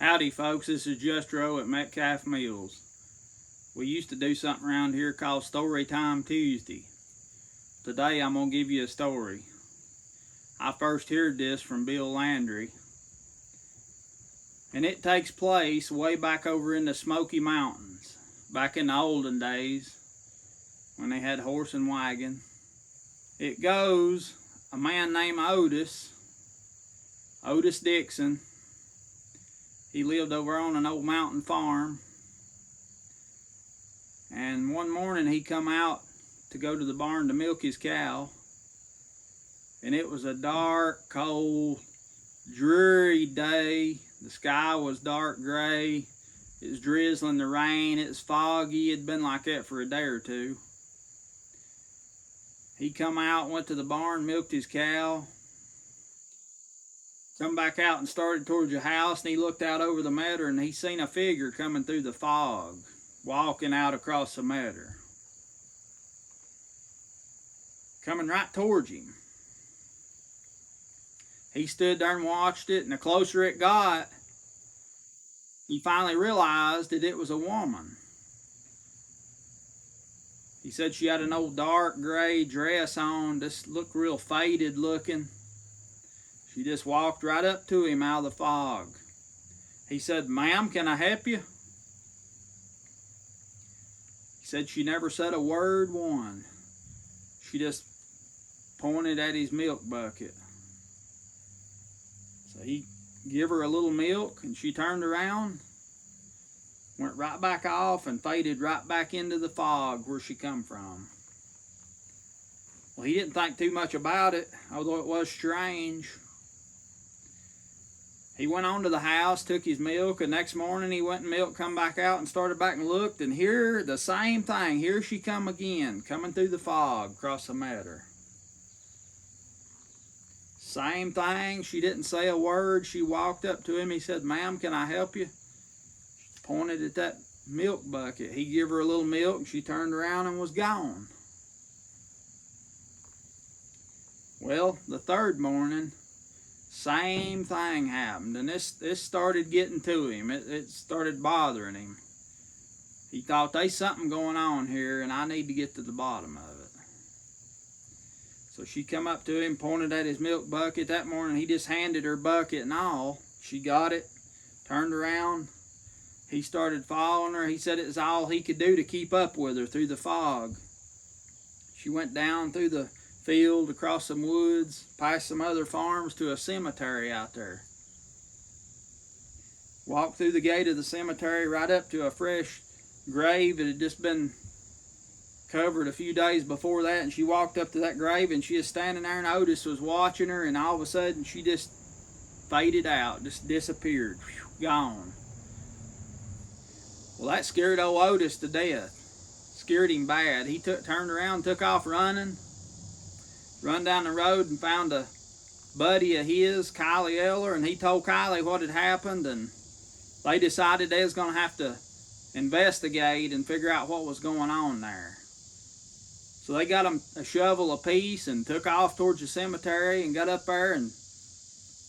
Howdy folks, this is Just Row at Metcalf Mills. We used to do something around here called Story Time Tuesday. Today I'm going to give you a story. I first heard this from Bill Landry. And it takes place way back over in the Smoky Mountains. Back in the olden days when they had horse and wagon. It goes, a man named Otis Dixon. He lived over on an old mountain farm. And one morning he come out to go to the barn to milk his cow. And it was a dark, cold, dreary day. The sky was dark gray. It was drizzling the rain. It was foggy. It had been like that for a day or two. He come out, went to the barn, milked his cow. Come back out and started towards the house, and he looked out over the meadow and he seen a figure coming through the fog, walking out across the meadow. Coming right towards him. He stood there and watched it, and the closer it got, he finally realized that it was a woman. He said she had an old dark gray dress on, just looked real faded looking. She just walked right up to him out of the fog. He said, "Ma'am, can I help you?" He said she never said a word one. She just pointed at his milk bucket. So he gave her a little milk, and she turned around, went right back off, and faded right back into the fog where she come from. Well, he didn't think too much about it, although it was strange. He went on to the house, took his milk, and next morning he went and milked, come back out and started back and looked, and here, the same thing. Here she come again, coming through the fog across the meadow. Same thing. She didn't say a word. She walked up to him. He said, "Ma'am, can I help you?" She pointed at that milk bucket. He gave her a little milk, and she turned around and was gone. Well, the third morning, same thing happened, and this started getting to him. It started bothering him. He thought, there's something going on here, and I need to get to the bottom of it. So she come up to him, pointed at his milk bucket. That morning, he just handed her bucket and all. She got it, turned around. He started following her. He said it was all he could do to keep up with her through the fog. She went down through the field, across some woods, past some other farms to a cemetery out there. Walked through the gate of the cemetery right up to a fresh grave that had just been covered a few days before that, and she walked up to that grave, and she was standing there, and Otis was watching her, and all of a sudden she just faded out, just disappeared, gone. Well, that scared old Otis to death. Scared him bad. He turned around, took off running, run down the road and found a buddy of his, Kylie Eller, and he told Kylie what had happened, and they decided they was going to have to investigate and figure out what was going on there. So they got them a shovel apiece and took off towards the cemetery and got up there, and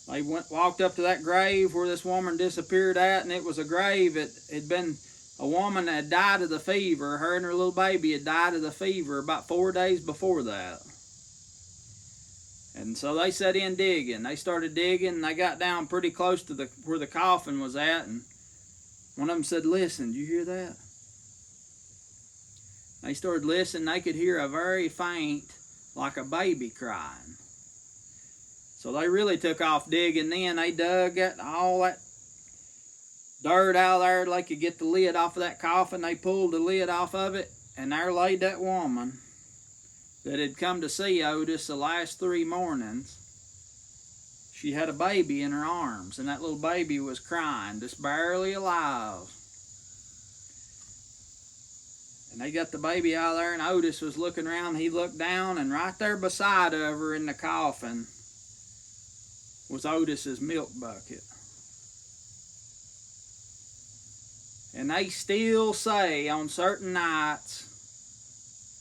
they walked up to that grave where this woman disappeared at, and it was a grave. It had been a woman that had died of the fever. Her and her little baby had died of the fever about 4 days before that. And so they set in digging. They started digging, and they got down pretty close to where the coffin was at, and one of them said, "Listen, did you hear that?" They started listening. They could hear a very faint, like a baby crying. So they really took off digging then. They dug all that dirt out there. They could get the lid off of that coffin. They pulled the lid off of it, and there laid that woman that had come to see Otis the last 3 mornings. She had a baby in her arms, and that little baby was crying, just barely alive. And they got the baby out there, and Otis was looking around. He looked down, and right there beside of her in the coffin was Otis's milk bucket. And they still say on certain nights,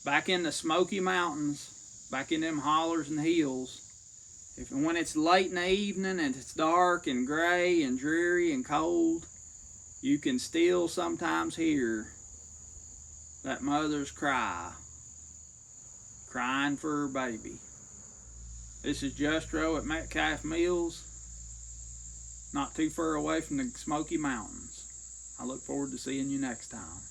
back in the Smoky Mountains, back in them hollers and hills, When it's late in the evening and it's dark and gray and dreary and cold, you can still sometimes hear that mother's crying for her baby. This is Justro at Metcalf Mills, not too far away from the Smoky Mountains. I look forward to seeing you next time.